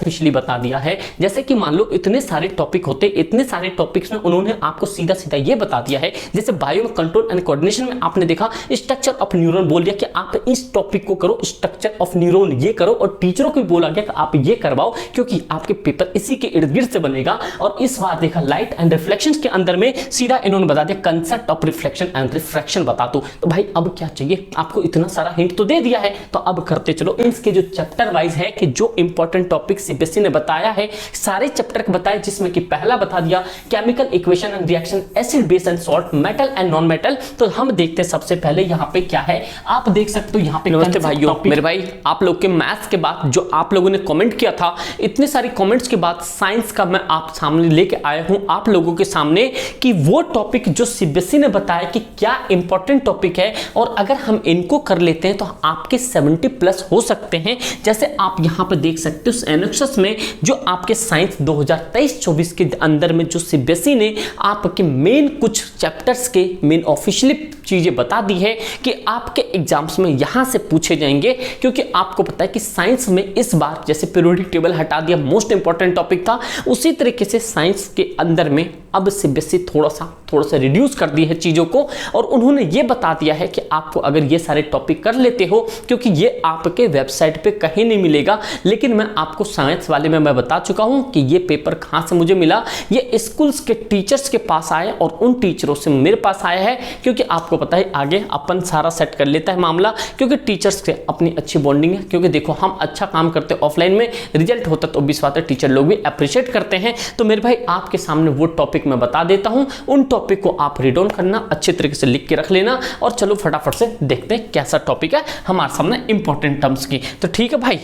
Officially बता दिया है। जैसे कि मान लो इतने सारे टॉपिक होते, इतने सारे टॉपिक्स में उन्होंने आपको सीधा सीधा ये बता दिया है। जैसे बायो में कंट्रोल एंड कोऑर्डिनेशन में आपने देखा स्ट्रक्चर ऑफ न्यूरॉन बोल दिया कि आप इस टॉपिक को करो, स्ट्रक्चर ऑफ न्यूरॉन ये करो, और टीचरों को भी बोला गया कि आप ये करवाओ क्योंकि आपके पेपर इसी के इर्द गिर्द से बनेगा। और इस बार देखा लाइट एंड रिफ्लेक्शन के अंदर में सीधा इन्होंने बता दिया concept of reflection and refraction बता दो। तो भाई अब क्या चाहिए आपको, इतना सारा हिंट तो दे दिया है, तो अब करते चलो इसके जो चैप्टर वाइज है कि जो इंपॉर्टेंट टॉपिक सीबीएसई ने बताया है सारे चैप्टर को बताया, जिसमें कि पहला बता दिया chemical equation and reaction, acid base and salt, metal and non metal. तो हम देखते हैं सबसे पहले यहाँ पे क्या है, आप देख सकते हो यहाँ पे। नमस्ते भाइयों, मेरे भाई आप लोग के मैथ्स के बाद जो आप लोगों ने कमेंट किया था, इतने सारे कमेंट्स के बाद साइंस का मैं आप सामने लेके आया हूं आप लोगों के सामने कि वो टॉपिक जो सीबीएसई ने बताया कि क्या इंपॉर्टेंट टॉपिक है, और अगर हम इनको कर लेते हैं तो आपके 70 प्लस हो सकते हैं। जैसे आप यहाँ पे देख सकते हो एनेक्सस में जो आपके साइंस 2023-24 के अंदर में जो सीबीएसई ने आपके मेन कुछ चैप्टर्स के मेन ऑफिशियली चीजें बता दी है कि आपके एग्जाम्स में यहां से पूछे जाएंगे। क्योंकि आपको पता है कि साइंस में इस बार जैसे पीरियोडिक टेबल हटा दिया, मोस्ट इंपॉर्टेंट टॉपिक था, उसी तरीके से साइंस के अंदर में अब सीबीएसई थोड़ा सा रिड्यूस कर दी है चीजों को, और उन्होंने ये बता दिया है कि आपको अगर ये सारे टॉपिक कर लेते हो, क्योंकि ये आपके वेबसाइट पे कहीं नहीं मिलेगा, लेकिन मैं आपको साइंस वाले में मैं बता चुका हूं कि ये पेपर कहां से मुझे मिला, ये स्कूल्स के टीचर्स के पास आए और उन टीचरों से मेरे पास आया है। क्योंकि आपको पता है आगे अपन सारा सेट कर लेता है मामला, क्योंकि टीचर्स से अपनी अच्छी बॉन्डिंग है। क्योंकि देखो हम अच्छा काम करते हैं ऑफलाइन में, रिजल्ट होता तो obvious बात है टीचर लोग भी अप्रिशिएट करते हैं। तो मेरे भाई आपके सामने वो टॉपिक मैं बता देता हूं, उन टॉपिक को आप रीड ऑन करना, अच्छे तरीके से लिख के रख लेना, और चलो फटाफट से देखते हैं कैसा टॉपिक है हमारे सामने इंपॉर्टेंट टर्म्स की। तो ठीक है भाई,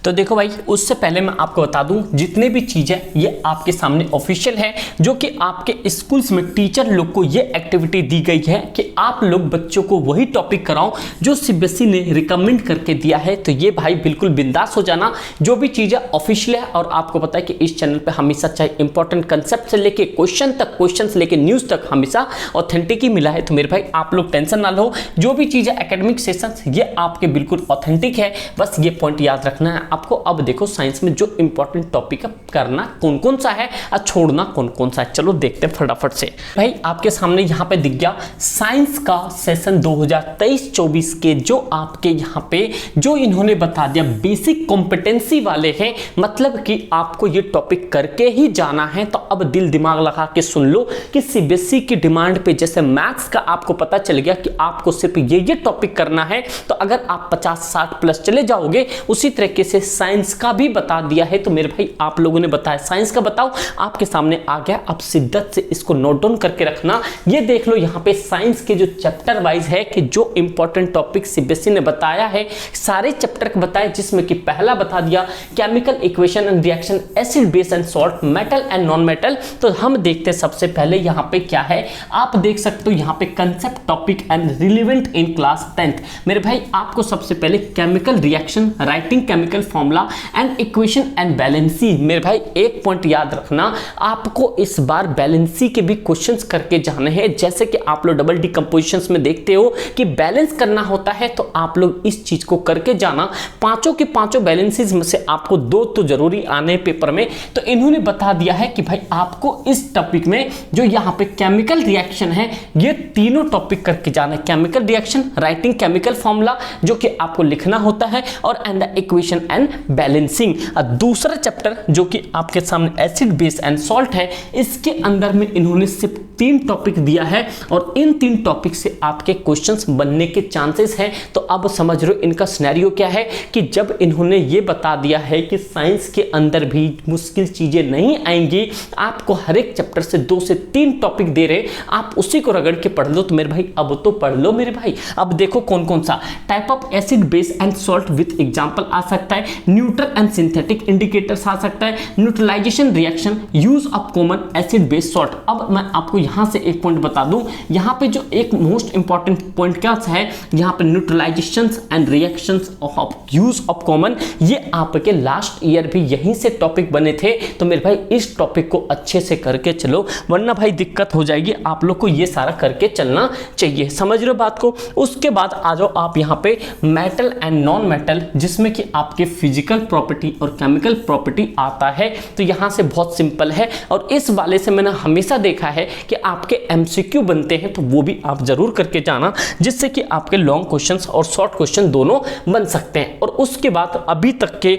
तो देखो भाई उससे पहले मैं आपको बता दूं जितने भी चीजें ये आपके सामने ऑफिशियल है, जो कि आपके स्कूल्स में टीचर लोग को ये एक्टिविटी दी गई है कि आप लोग बच्चों को वही टॉपिक कराओ जो सीबीएसई ने रिकमेंड करके दिया है। तो ये भाई बिल्कुल बिंदास हो जाना, जो भी चीजें ऑफिशियल है। और आपको पता है कि इस चैनल पे हमेशा चाहे इंपॉर्टेंट कंसेप्ट से लेके क्वेश्चन तक, क्वेश्चन से लेके न्यूज तक हमेशा ऑथेंटिक ही मिला है। तो मेरे भाई आप लोग टेंशन ना लो, जो भी चीजें एकेडमिक सेशंस ये आपके बिल्कुल ऑथेंटिक है, बस ये पॉइंट याद रखना है आपको। अब देखो साइंस में जो इंपॉर्टेंट टॉपिक करना कौन कौन सा है और छोड़ना कौन कौन सा है, चलो देखते हैं फटाफट से। भाई आपके सामने यहाँ पे दिख गया साइंस का सेशन 2023-24 के जो आपके यहाँ पे जो इन्होंने बता दिया बेसिक कॉम्पिटेंसी वाले हैं, मतलब कि आपको ये टॉपिक करके ही जाना है। तो अब दिल दिमाग लगा के सुन लो कि सीबीएसई की डिमांड पे जैसे मैथ्स का आपको पता चल गया कि आपको सिर्फ ये टॉपिक करना है, तो अगर आप 50-60 प्लस चले जाओगे, उसी तरीके से साइंस का भी बता दिया है। तो मेरे भाई आप लोगों ने बताया साइंस का बताओ, आपके सामने आ गया, अब शिद्दत से इसको नोट डाउन करके रखना। ये देख लो यहाँ पे साइंस के जो चैप्टर वाइज है कि जो इंपॉर्टेंट टॉपिक सीबीएसई ने बताया है सारे चैप्टर को बताया, जिसमें कि पहला बता दिया chemical equation and reaction, acid base and salt, metal and non metal. तो हम देखते हैं सबसे पहले यहाँ पे क्या है, आप देख सकते हो यहाँ पे concept topic and relevant in class 10th। मेरे भाई आपको सबसे पहले chemical reaction, writing chemical formula and equation and valency. मेरे भाई एक पॉइंट याद रखना, आपको इस बार बैलेंसी के भी क्वेश्चंस करके जाने हैं। जैसे कि आप लोग डबल डिकम्पोजिशंस में देखते हो कि बैलेंस करना होता है, तो आप लोग इस चीज को करके जाना। पांचों के पांचों बैलेंसेस में से आपको 2 तो जरूरी आने पेपर में। तो इन्होंने बता दिया है कि भाई आपको इस टॉपिक में जो यहाँ पे केमिकल रिएक्शन है, ये तीनों टॉपिक करके जाना है। Chemical reaction, writing chemical formula जो कि आपको लिखना होता है, और एंड इक्वेशन एंड बैलेंसिंग। दूसरा चैप्टर जो कि आपके सामने एसिड बेस एंड सॉल्ट है, इसके अंदर में इन्होंने सिर्फ 3 टॉपिक दिया है, और इन 3 टॉपिक से आपके क्वेश्चंस बनने के चांसेस हैं। तो अब समझ रहे हो इनका सिनेरियो क्या है कि जब इन्होंने ये बता दिया है कि साइंस के अंदर भी मुश्किल चीजें नहीं आएंगी, आपको हर एक चैप्टर से 2 से 3 टॉपिक दे रहे, आप उसी को रगड़ के पढ़ लो। तो मेरे भाई अब तो पढ़ लो मेरे भाई। अब देखो कौन कौन सा type of acid base and salt with example आ सकता है, न्यूट्रल एंड सिंथेटिक इंडिकेटर्स आ सकता है, neutralization reaction, use of common acid base salt. अब मैं आपको यहां से एक पॉइंट बता दूं, यहां पे जो एक मोस्ट इंपॉर्टेंट पॉइंट क्या है, यहां पे neutralizations and reactions of use of common, ये आपके लास्ट ईयर भी यहीं से टॉपिक बने थे। तो मेरे भाई इस टॉपिक को अच्छे से करके चलो, वरना भाई दिक्कत हो जाएगी। आप लोग को ये सारा करके चलना चाहिए, समझ रहे हो बात को। उसके बाद आ जाओ आप यहाँ पे मेटल एंड नॉन मेटल, जिसमें कि आपके फिजिकल प्रॉपर्टी और केमिकल प्रॉपर्टी आता है। तो यहाँ से बहुत सिंपल है, और इस वाले से मैंने हमेशा देखा है कि आपके एमसीक्यू बनते हैं, तो वो भी आप जरूर करके जाना, जिससे कि आपके लॉन्ग क्वेश्चंस और शॉर्ट क्वेश्चन दोनों बन सकते हैं। और उसके बाद अभी तक के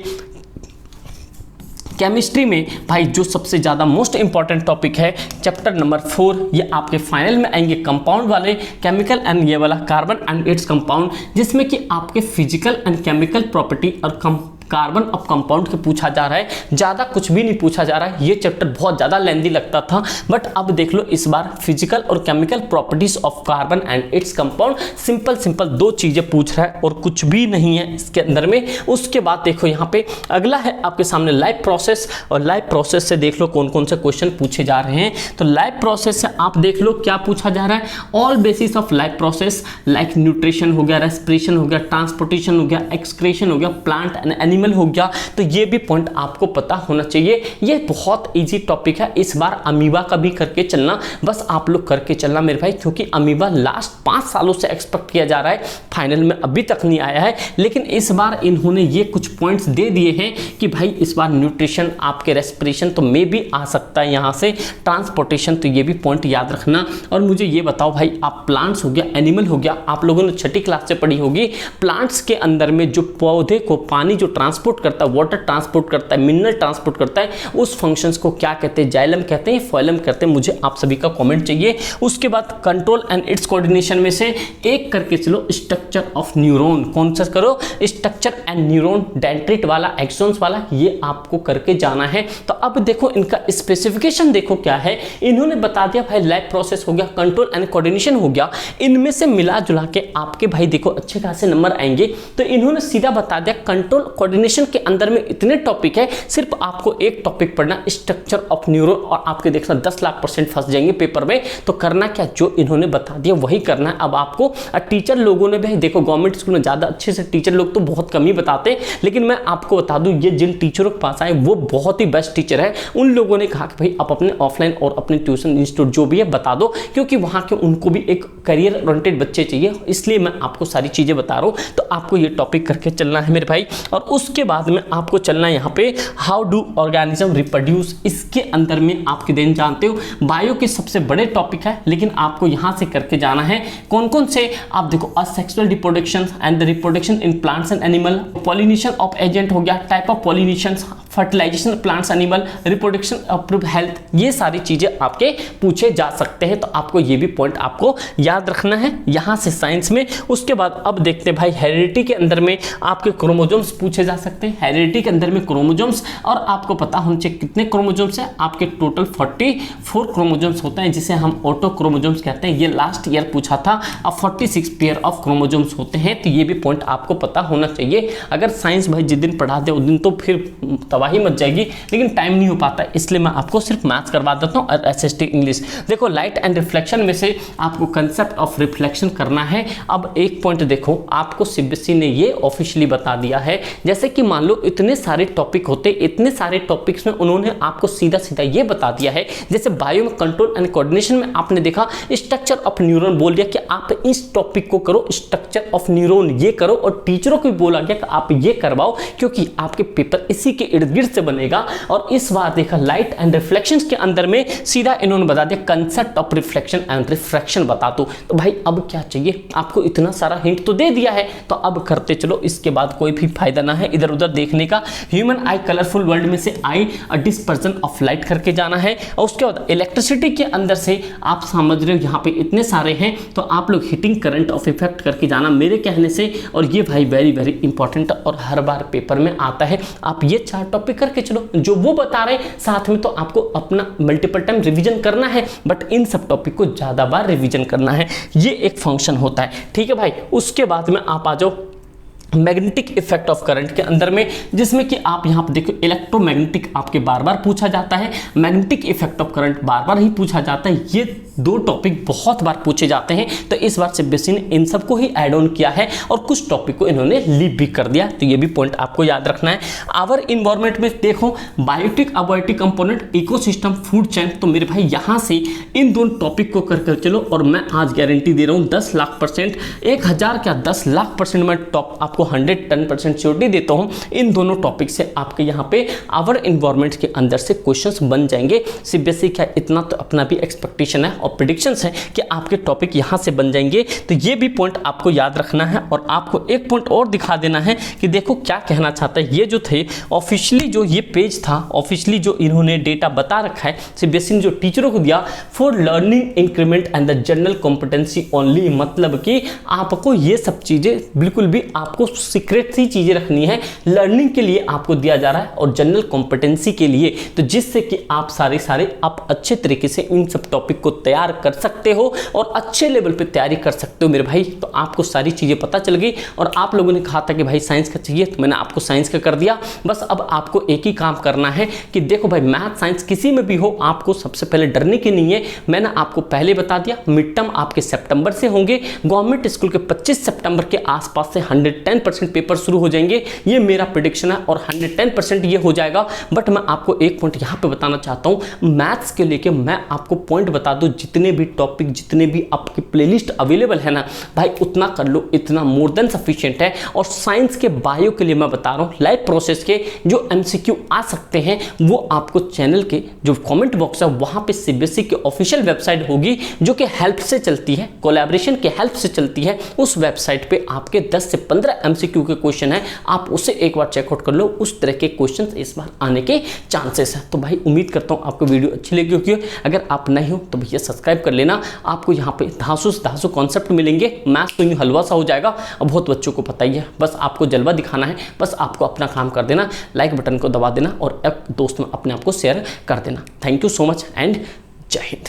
केमिस्ट्री में भाई जो सबसे ज़्यादा मोस्ट इंपॉर्टेंट टॉपिक है चैप्टर नंबर 4, ये आपके फाइनल में आएंगे कंपाउंड वाले, केमिकल एंड ये वाला कार्बन एंड इट्स कंपाउंड, जिसमें कि आपके फिजिकल एंड केमिकल प्रॉपर्टी और कार्बन ऑफ कंपाउंड के पूछा जा रहा है। ज़्यादा कुछ भी नहीं पूछा जा रहा है। ये चैप्टर बहुत ज़्यादा लेंदी लगता था, बट अब देख लो इस बार फिजिकल और chemical properties of carbon and its compound simple simple 2 चीज़ें पूछ रहा है और कुछ भी नहीं है इसके अंदर में। उसके बाद देखो यहाँ पे अगला है आपके सामने लाइफ प्रोसेस, और लाइफ प्रोसेस से देख लो कौन कौन से क्वेश्चन पूछे जा रहे हैं। तो लाइफ प्रोसेस से आप देख लो क्या पूछा जा रहा है, all basis of life process like nutrition हो गया, रेस्पिरेशन हो गया, ट्रांसपोर्टेशन हो गया, एक्सक्रीशन हो गया, प्लांट एंड एनिमल हो गया। तो ये भी पॉइंट आपको पता होना चाहिए। ये बहुत इजी टॉपिक है। इस बार अमीबा का भी करके चलना, बस आप लोग करके चलना मेरे भाई, क्योंकि अमीबा लास्ट 5 सालों से एक्सपेक्ट किया जा रहा है, फाइनल में अभी तक नहीं आया है। लेकिन इस बार इन्होंने ये कुछ पॉइंट्स दे दिए हैं कि भाई इस बार न्यूट्रिशन, आपके रेस्पिरेशन तो मे भी आ सकता है यहाँ से, ट्रांसपोर्टेशन, तो ये भी पॉइंट याद रखना। और मुझे ये बताओ भाई, आप प्लांट्स हो गया, एनिमल हो गया, आप लोगों ने 6ठी क्लास से पढ़ी होगी, प्लांट्स के अंदर में जो पौधे को पानी जो ट्रांसपोर्ट करता है, वाटर ट्रांसपोर्ट करता है, मिनरल ट्रांसपोर्ट करता है, उस फंक्शंस को क्या कहते हैं, जाइलम कहते हैं, फोइलम कहते हैं। मुझे आप सभी का कमेंट चाहिए। उसके बाद कंट्रोल एंड इट्स कोऑर्डिनेशन में से एक करके चलो, स्ट्रक्चर ऑफ न्यूरॉन, कौन सा करो, स्ट्रक्चर एंड न्यूरॉन, डेंड्रिट वाला, एक्सॉन्स वाला, ये आपको करके जाना है। तो अब देखो इनका स्पेसिफिकेशन देखो क्या है, इन्होंने बता दिया भाई लाइफ प्रोसेस हो गया, कंट्रोल एंड कोऑर्डिनेशन हो गया, इनमें से मिला जुला के आपके भाई देखो अच्छे खासे नंबर आएंगे। तो इन्होंने सीधा बता दिया कंट्रोल कोऑर्डिनेशन के अंदर में इतने टॉपिक है, सिर्फ आपको एक टॉपिक पढ़ना, स्ट्रक्चर ऑफ न्यूरॉन, और आपके देखना 10 लाख % फंस जाएंगे पेपर में। तो करना क्या, जो इन्होंने बता दिया वही करना है अब आपको। टीचर लोगों ने भी देखो, गवर्नमेंट स्कूल में ज़्यादा अच्छे से टीचर लोग तो बहुत कम ही बताते, लेकिन मैं आपको बता दूं ये जिन टीचरों के पास आए वो बहुत ही बेस्ट टीचर है। उन लोगों ने कहा कि भाई आप अपने ऑफलाइन और अपने ट्यूशन इंस्टीट्यूट जो भी है बता दो, क्योंकि वहाँ के उनको भी एक करियर ओरिएंटेड बच्चे चाहिए, इसलिए मैं आपको सारी चीज़ें बता रहा हूँ। तो आपको ये टॉपिक करके चलना है मेरे भाई। और उसके बाद में आपको चलना है यहाँ पे हाउ डू ऑर्गेनिज्म रिप्रोड्यूस। इसके अंदर में आपके दिन जानते हो बायो के सबसे बड़े टॉपिक है, लेकिन आपको यहाँ से करके जाना है कौन कौन से। आप देखो asexual reproduction and the reproduction in plants and animal, pollination of agent हो गया, type of pollination, fertilisation plants animal, reproduction of health, ये सारी चीजें आपके पूछे जा सकते हैं। तो आपको ये भी पॉइंट आपको याद रखना है यहाँ से साइंस में। उसके बाद अब देखते हैं भाई हेरिडिटी के अंदर में आपके क्रोमोजोम्स पूछे जा सकते हैं। हेरिडिटी के अंदर में क्रोमोजोम्स, और आपको पता होना चाहिए कितने क्रोमोजोम्स है आपके, टोटल 44 क्रोमोजोम्स होते हैं, जिसे हम ऑटो क्रोमोजोम्स कहते हैं। ये लास्ट ईयर पूछा था। अब 46 पेयर ऑफ क्रोमोजोम्स होते हैं। तो ये भी पॉइंट आपको पता होना चाहिए। अगर साइंस भाई जिस दिन पढ़ा दे उस दिन तो फिर तबाही मच जाएगी, लेकिन टाइम नहीं हो पाता, इसलिए मैं आपको सिर्फ मैथ्स करवा देता हूँ और एसएसटी इंग्लिश। देखो लाइट एंड रिफ्लेक्शन में से आपको कंसेप्ट ऑफ रिफ्लेक्शन करना है। अब एक पॉइंट देखो, आपको सीबीएसई ने ये ऑफिशियली बता दिया है, जैसे कि मान लो इतने सारे टॉपिक होते, इतने सारे टॉपिक्स में उन्होंने आपको सीधा सीधा ये बता दिया है, जैसे बायो में कंट्रोल एंड कोऑर्डिनेशन में आपने देखा स्ट्रक्चर ऑफ न्यूरॉन बोल दिया कि आप इस टॉपिक को करो, स्ट्रक्चर ऑफ न्यूरॉन ये करो, और टीचरों को भी बोला गया कि आप ये करवाओ, क्योंकि आपके पेपर इसी के इर्द गिर्द से बनेगा। और इस बार देखा लाइट एंड रिफ्लेक्शंस के अंदर में सीधा इन्होंने बता दिया concept of reflection and refraction बता दो। तो भाई अब क्या चाहिए आपको, इतना सारा हिंट तो दे दिया है, तो अब करते चलो। इसके बाद कोई भी फायदा ना है इधर उधर देखने का। ह्यूमन आई कलरफुल वर्ल्ड में से आई डिस्पर्सन ऑफ लाइट करके जाना है। और उसके बाद इलेक्ट्रिसिटी के अंदर से आप समझ रहे हो यहाँ पे इतने सारे हैं, तो आप लोग हीटिंग करंट ऑफ इफेक्ट करके जाना मेरे कहने से। और ये भाई वेरी वेरी इंपॉर्टेंट और हर बार पेपर में आता है। आप ये 4 टॉपिक करके चलो जो वो बता रहे, साथ में तो आपको अपना मल्टीपल टाइम रिवीजन करना है, बट इन सब टॉपिक को ज़्यादा बार रिवीजन करना है, ये एक फंक्शन होता है, ठीक है भाई। उसके बाद में आप आ जाओ मैग्नेटिक इफेक्ट ऑफ करंट के अंदर में, जिसमें कि आप यहाँ पे देखो इलेक्ट्रोमैग्नेटिक आपके बार बार पूछा जाता है, मैग्नेटिक इफेक्ट ऑफ करंट बार बार ही पूछा जाता है। ये दो टॉपिक बहुत बार पूछे जाते हैं, तो इस बार सीबीएसई ने इन सबको ही ऐड ऑन किया है और कुछ टॉपिक को इन्होंने लीव भी कर दिया, तो ये भी पॉइंट आपको याद रखना है। आवर इन्वायरमेंट में देखो biotic, abiotic component, ecosystem, food chain, तो मेरे भाई यहाँ से इन दोनों टॉपिक को कर चलो और मैं आज गारंटी दे रहा हूँ 10 लाख %, 1000 क्या 10 लाख % मैं टॉप आपको 110% श्योरिटी देता हूँ, इन दोनों टॉपिक से आपके यहाँ पे आवर इन्वायरमेंट के अंदर से क्वेश्चंस बन जाएंगे। सीबीएसई क्या इतना तो अपना भी एक्सपेक्टेशन है और प्रेडिक्शंस है कि आपके टॉपिक यहाँ से बन जाएंगे, तो ये भी पॉइंट आपको याद रखना है। और आपको एक पॉइंट और दिखा देना है कि देखो क्या कहना चाहता है, ये जो थे ऑफिशियली जो ये पेज था, ऑफिशियली जो इन्होंने डेटा बता रखा है सीबीएसई ने जो टीचरों को दिया, for learning increment and the general competency only, मतलब कि आपको ये सब चीजें बिल्कुल भी आपको सीक्रेट सी चीजें रखनी है, लर्निंग के लिए आपको दिया जा रहा है और जनरल कॉम्पिटेंसी के लिए, तो जिससे कि आप सारे आप अच्छे तरीके से इन सब टॉपिक को तैयार कर सकते हो और अच्छे लेवल पे तैयारी कर सकते हो मेरे भाई। तो आपको सारी चीजें पता चल गई और आप लोगों ने कहा था कि भाई साइंस का चाहिए, तो मैंने आपको साइंस का कर दिया। बस अब आपको एक ही काम करना है कि देखो भाई मैथ साइंस किसी में भी हो, आपको सबसे पहले डरने की नहीं है। मैंने आपको पहले बता दिया मिड टर्म आपके सितंबर से होंगे, गवर्नमेंट स्कूल के 25 सितंबर के आसपास से 110% पेपर शुरू हो जाएंगे, ये मेरा प्रेडिक्शन है और 110% ये हो जाएगा। बट मैं आपको एक पॉइंट यहाँ पे बताना चाहता हूँ, मैथ्स के लेके मैं आपको पॉइंट बता दूं, जितने भी टॉपिक, जितने भी आपकी प्लेलिस्ट अवेलेबल है ना भाई, उतना कर लो, इतना मोर देन सफिशिएंट है। और साइंस के बायो के लिए मैं बता रहा हूँ, लाइव प्रोसेस के जो एमसीक्यू आ सकते हैं वो आपको चैनल के जो कमेंट बॉक्स है वहां पे सीबीएसई की ऑफिशियल वेबसाइट होगी जो कि हेल्प से चलती है, कोलैबोरेशन के हेल्प से चलती है। उस वेबसाइट पे आपके 10 से 15 एमसीक्यू के क्वेश्चन है, आप उसे एक बार चेकआउट कर लो, उस तरह के क्वेश्चन इस बार आने के चांसेस है। तो भाई उम्मीद करता हूँ आपको वीडियो अच्छी लगी होगी। अगर आप नहीं हो तो भैया सब्सक्राइब कर लेना, आपको यहाँ पे धांसू कॉन्सेप्ट मिलेंगे, मैथ्स तो यूँ हलवा सा हो जाएगा। अब बहुत बच्चों को पता ही है, बस आपको जलवा दिखाना है, बस आपको अपना काम कर देना, लाइक बटन को दबा देना और एक दोस्त में अपने आप को शेयर कर देना। Thank you so much and जय हिंद।